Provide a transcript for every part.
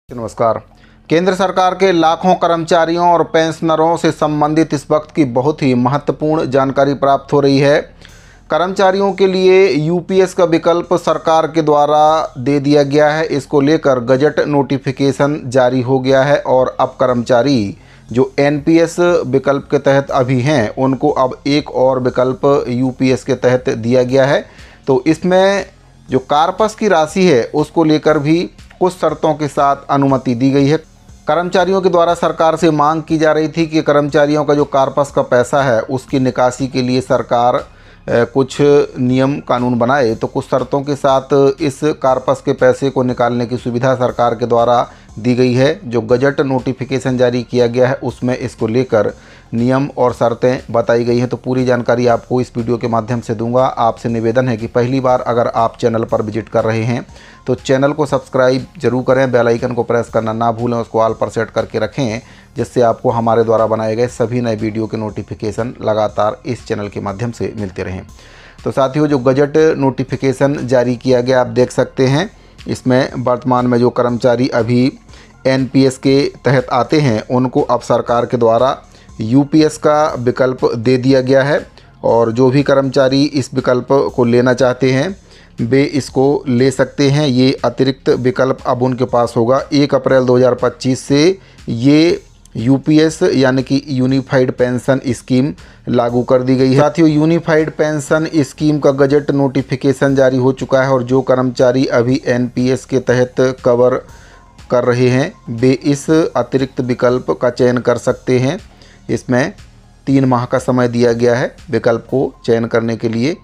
नमस्कार। केंद्र सरकार के लाखों कर्मचारियों और पेंशनरों से संबंधित इस वक्त की बहुत ही महत्वपूर्ण जानकारी प्राप्त हो रही है। कर्मचारियों के लिए यूपीएस का विकल्प सरकार के द्वारा दे दिया गया है। इसको लेकर गजट नोटिफिकेशन जारी हो गया है और अब कर्मचारी जो एनपीएस विकल्प के तहत अभी हैं उनको अब एक और विकल्प यूपीएस के तहत दिया गया है। तो इसमें जो कार्पस की राशि है उसको लेकर भी कुछ शर्तों के साथ अनुमति दी गई है। कर्मचारियों के द्वारा सरकार से मांग की जा रही थी कि कर्मचारियों का जो कार्पस का पैसा है उसकी निकासी के लिए सरकार कुछ नियम कानून बनाए। तो कुछ शर्तों के साथ इस कार्पस के पैसे को निकालने की सुविधा सरकार के द्वारा दी गई है। जो गजट नोटिफिकेशन जारी किया गया है उसमें इसको लेकर नियम और शर्तें बताई गई हैं। तो पूरी जानकारी आपको इस वीडियो के माध्यम से दूंगा। आपसे निवेदन है कि पहली बार अगर आप चैनल पर विजिट कर रहे हैं तो चैनल को सब्सक्राइब जरूर करें, बेल आइकन को प्रेस करना ना भूलें, उसको ऑल पर सेट करके रखें जिससे आपको हमारे द्वारा बनाए गए सभी नए वीडियो के नोटिफिकेशन लगातार इस चैनल के माध्यम से मिलते रहें। तो साथियों, जो गजट नोटिफिकेशन जारी किया गया आप देख सकते हैं, इसमें वर्तमान में जो कर्मचारी अभी एनपीएस के तहत आते हैं उनको अब सरकार के द्वारा यूपीएस का विकल्प दे दिया गया है। और जो भी कर्मचारी इस विकल्प को लेना चाहते हैं वे इसको ले सकते हैं। ये अतिरिक्त विकल्प अब उनके पास होगा। 1 अप्रैल 2025 से ये यूपीएस यानी कि यूनिफाइड पेंशन स्कीम लागू कर दी गई है। साथियों, यूनिफाइड पेंशन स्कीम का गजट नोटिफिकेशन जारी हो चुका है और जो कर्मचारी अभी एनपीएस के तहत कवर कर रहे हैं वे इस अतिरिक्त विकल्प का चयन कर सकते हैं। इसमें 3 माह का समय दिया गया है विकल्प को चयन करने के लिए।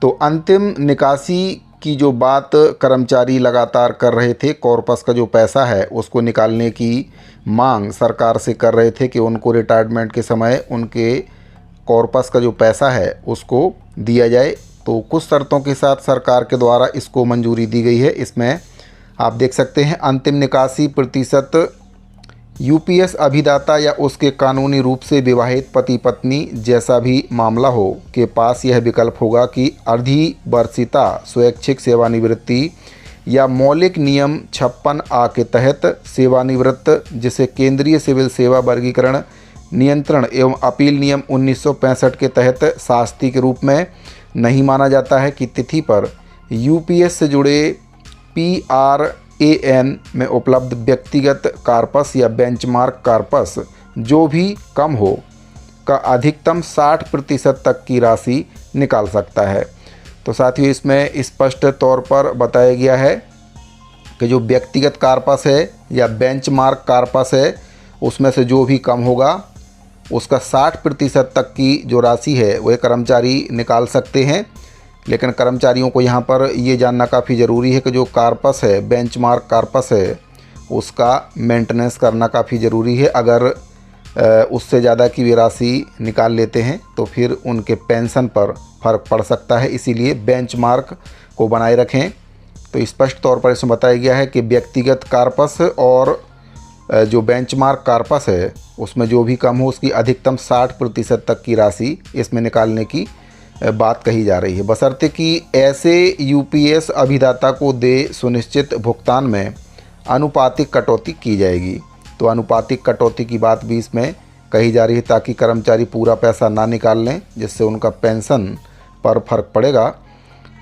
तो अंतिम निकासी की जो बात कर्मचारी लगातार कर रहे थे, कॉर्पस का जो पैसा है उसको निकालने की मांग सरकार से कर रहे थे कि उनको रिटायरमेंट के समय उनके कॉर्पस का जो पैसा है उसको दिया जाए। तो कुछ शर्तों के साथ सरकार के द्वारा इसको मंजूरी दी गई है। इसमें आप देख सकते हैं अंतिम निकासी प्रतिशत यूपीएस अभिदाता या उसके कानूनी रूप से विवाहित पति पत्नी जैसा भी मामला हो के पास यह विकल्प होगा कि अर्धवर्षिता स्वैच्छिक सेवानिवृत्ति या मौलिक नियम 56A के तहत सेवानिवृत्त जिसे केंद्रीय सिविल सेवा वर्गीकरण नियंत्रण एवं अपील नियम 1965 के तहत शास्ति के रूप में नहीं माना जाता है की तिथि पर यूपीएस से जुड़े PRAN में उपलब्ध व्यक्तिगत कार्पस या बेंचमार्क कार्पस जो भी कम हो का अधिकतम 60% तक की राशि निकाल सकता है। तो साथियों, इसमें स्पष्ट तौर पर बताया गया है कि जो व्यक्तिगत कार्पस है या बेंचमार्क कार्पस है उसमें से जो भी कम होगा उसका 60% तक की जो राशि है वह कर्मचारी निकाल सकते हैं। लेकिन कर्मचारियों को यहाँ पर ये जानना काफ़ी ज़रूरी है कि जो कार्पस है, बेंचमार्क कार्पस है, उसका मेंटेनेंस करना काफ़ी ज़रूरी है। अगर उससे ज़्यादा की वे राशि निकाल लेते हैं तो फिर उनके पेंशन पर फ़र्क पड़ सकता है, इसीलिए बेंचमार्क को बनाए रखें। तो स्पष्ट तौर पर इसमें बताया गया है कि व्यक्तिगत कार्पस और जो बेंचमार्क कार्पस है उसमें जो भी कम हो उसकी अधिकतम 60% तक की राशि इसमें निकालने की बात कही जा रही है, बशर्ते कि ऐसे यूपीएस अभिदाता को दे सुनिश्चित भुगतान में आनुपातिक कटौती की जाएगी। तो आनुपातिक कटौती की बात भी इसमें कही जा रही है ताकि कर्मचारी पूरा पैसा ना निकाल लें जिससे उनका पेंशन पर फर्क पड़ेगा।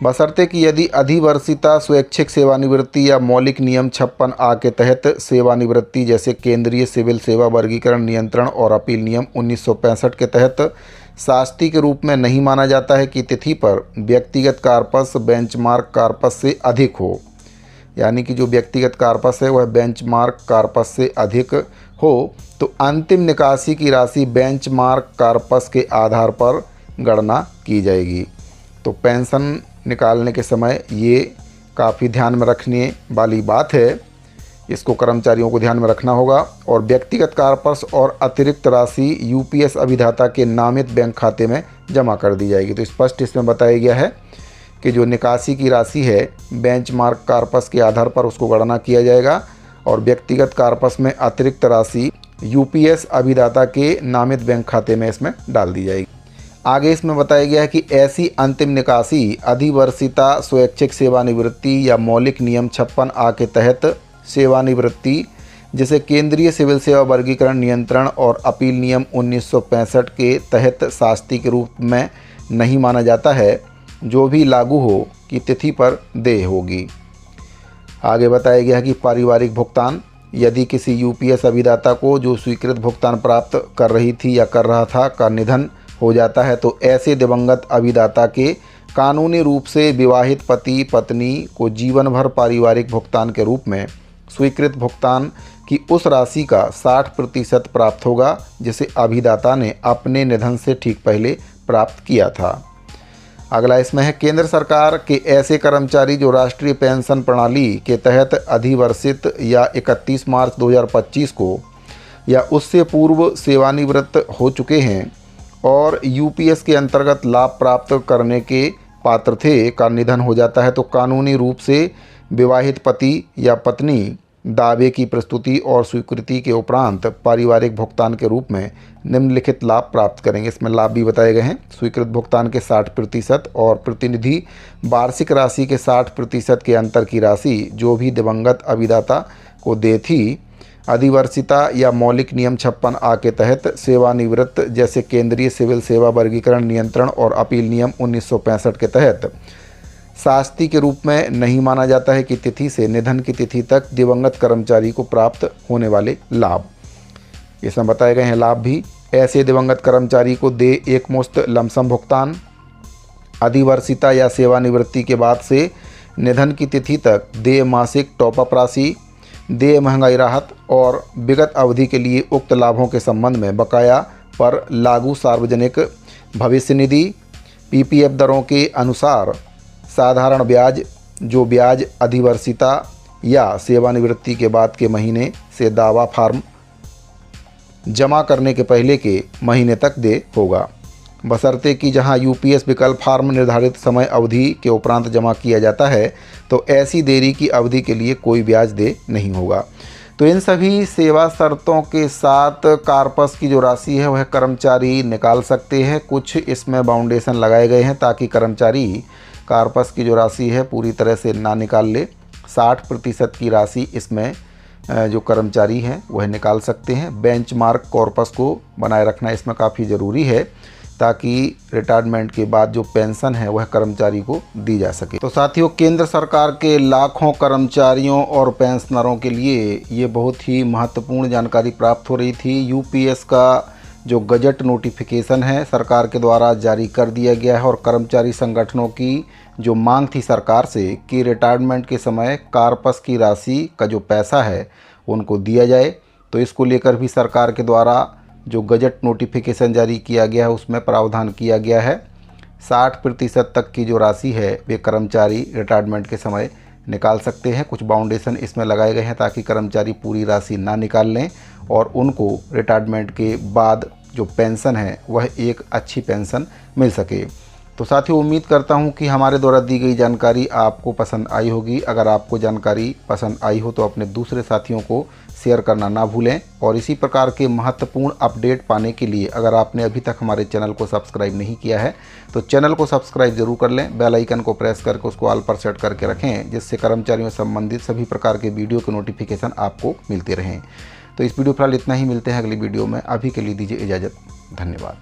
बशर्ते कि यदि अधिवर्षिता स्वैच्छिक सेवानिवृत्ति या मौलिक नियम 56A के तहत सेवानिवृत्ति जैसे केंद्रीय सिविल सेवा वर्गीकरण नियंत्रण और अपील नियम 1965 के तहत शास्ति के रूप में नहीं माना जाता है कि तिथि पर व्यक्तिगत कार्पस बेंचमार्क कार्पस से अधिक हो, यानी कि जो व्यक्तिगत कार्पस है वह बेंचमार्क कार्पस से अधिक हो तो अंतिम निकासी की राशि बेंचमार्क कार्पस के आधार पर गणना की जाएगी। तो पेंशन निकालने के समय ये काफ़ी ध्यान में रखने वाली बात है, इसको कर्मचारियों को ध्यान में रखना होगा। और व्यक्तिगत कार्पस और अतिरिक्त राशि यूपीएस अभिदाता के नामित बैंक खाते में जमा कर दी जाएगी। तो स्पष्ट इसमें बताया गया है कि जो निकासी की राशि है बेंचमार्क कार्पस के आधार पर उसको गणना किया जाएगा और व्यक्तिगत कार्पस में अतिरिक्त राशि यूपीएस अभिदाता के नामित बैंक खाते में इसमें डाल दी जाएगी। आगे इसमें बताया गया है कि ऐसी अंतिम निकासी अधिवर्षिता स्वैच्छिक सेवानिवृत्ति या मौलिक नियम 56A के तहत सेवानिवृत्ति जिसे केंद्रीय सिविल सेवा वर्गीकरण नियंत्रण और अपील नियम 1965 के तहत शास्ति के रूप में नहीं माना जाता है, जो भी लागू हो की तिथि पर देय होगी। आगे बताया गया कि पारिवारिक भुगतान, यदि किसी यूपीएस अभिदाता को जो स्वीकृत भुगतान प्राप्त कर रही थी या कर रहा था का निधन हो जाता है तो ऐसे दिवंगत अभिदाता के कानूनी रूप से विवाहित पति पत्नी को जीवन भर पारिवारिक भुगतान के रूप में स्वीकृत भुगतान की उस राशि का 60% प्राप्त होगा जिसे अभिदाता ने अपने निधन से ठीक पहले प्राप्त किया था। अगला इसमें है, केंद्र सरकार के ऐसे कर्मचारी जो राष्ट्रीय पेंशन प्रणाली के तहत अधिवर्षित या 31 मार्च 2025 को या उससे पूर्व सेवानिवृत्त हो चुके हैं और यूपीएस के अंतर्गत लाभ प्राप्त करने के पात्र थे का निधन हो जाता है तो कानूनी रूप से विवाहित पति या पत्नी दावे की प्रस्तुति और स्वीकृति के उपरांत पारिवारिक भुगतान के रूप में निम्नलिखित लाभ प्राप्त करेंगे। इसमें लाभ भी बताए गए हैं। स्वीकृत भुगतान के 60% और प्रतिनिधि वार्षिक राशि के 60% के अंतर की राशि जो भी दिवंगत अभिदाता को दे थी। अधिवर्षिता या मौलिक नियम 56A के तहत सेवानिवृत्त जैसे केंद्रीय सिविल सेवा वर्गीकरण नियंत्रण और अपील नियम 1965 के तहत शास्ति के रूप में नहीं माना जाता है कि तिथि से निधन की तिथि तक दिवंगत कर्मचारी को प्राप्त होने वाले लाभ। इसमें बताए गए हैं लाभ भी। ऐसे दिवंगत कर्मचारी को दे एकमुश्त लमसम भुगतान, अधिवर्षिता या सेवानिवृत्ति के बाद से निधन की तिथि तक दे मासिक टॉपअप राशि, दे महंगाई राहत और विगत अवधि के लिए उक्त लाभों के संबंध में बकाया पर लागू सार्वजनिक भविष्य निधि पीपीएफ दरों के अनुसार साधारण ब्याज, जो ब्याज अधिवर्षिता या सेवानिवृत्ति के बाद के महीने से दावा फार्म जमा करने के पहले के महीने तक दे होगा, बशर्ते कि जहां यूपीएस विकल्प फार्म निर्धारित समय अवधि के उपरांत जमा किया जाता है तो ऐसी देरी की अवधि के लिए कोई ब्याज दे नहीं होगा। तो इन सभी सेवा शर्तों के साथ कार्पस की जो राशि है वह कर्मचारी निकाल सकते हैं। कुछ इसमें बाउंडेशन लगाए गए हैं ताकि कर्मचारी कार्पस की जो राशि है पूरी तरह से ना निकाल ले। 60% की राशि इसमें जो कर्मचारी हैं वह निकाल सकते हैं। बेंचमार्क कॉर्पस को बनाए रखना इसमें काफ़ी ज़रूरी है ताकि रिटायरमेंट के बाद जो पेंशन है वह कर्मचारी को दी जा सके। तो साथियों, केंद्र सरकार के लाखों कर्मचारियों और पेंशनरों के लिए ये बहुत ही महत्वपूर्ण जानकारी प्राप्त हो रही थी। यूपीएस का जो गजट नोटिफिकेशन है सरकार के द्वारा जारी कर दिया गया है और कर्मचारी संगठनों की जो मांग थी सरकार से कि रिटायरमेंट के समय कार्पस की राशि का जो पैसा है उनको दिया जाए, तो इसको लेकर भी सरकार के द्वारा जो गजट नोटिफिकेशन जारी किया गया है उसमें प्रावधान किया गया है। 60% तक की जो राशि है वे कर्मचारी रिटायरमेंट के समय निकाल सकते हैं। कुछ बाउंडेशन इसमें लगाए गए हैं ताकि कर्मचारी पूरी राशि ना निकाल लें और उनको रिटायरमेंट के बाद जो पेंशन है वह एक अच्छी पेंशन मिल सके। तो साथियों, उम्मीद करता हूं कि हमारे द्वारा दी गई जानकारी आपको पसंद आई होगी। अगर आपको जानकारी पसंद आई हो तो अपने दूसरे साथियों को शेयर करना ना भूलें और इसी प्रकार के महत्वपूर्ण अपडेट पाने के लिए अगर आपने अभी तक हमारे चैनल को सब्सक्राइब नहीं किया है तो चैनल को सब्सक्राइब जरूर कर लें। बेल आइकन को प्रेस करके उसको ऑल पर सेट करके रखें जिससे कर्मचारियों से संबंधित सभी प्रकार के वीडियो के नोटिफिकेशन आपको मिलते रहें। तो इस वीडियो फिलहाल इतना ही, मिलते हैं अगली वीडियो में। अभी के लिए दीजिए इजाज़त। धन्यवाद।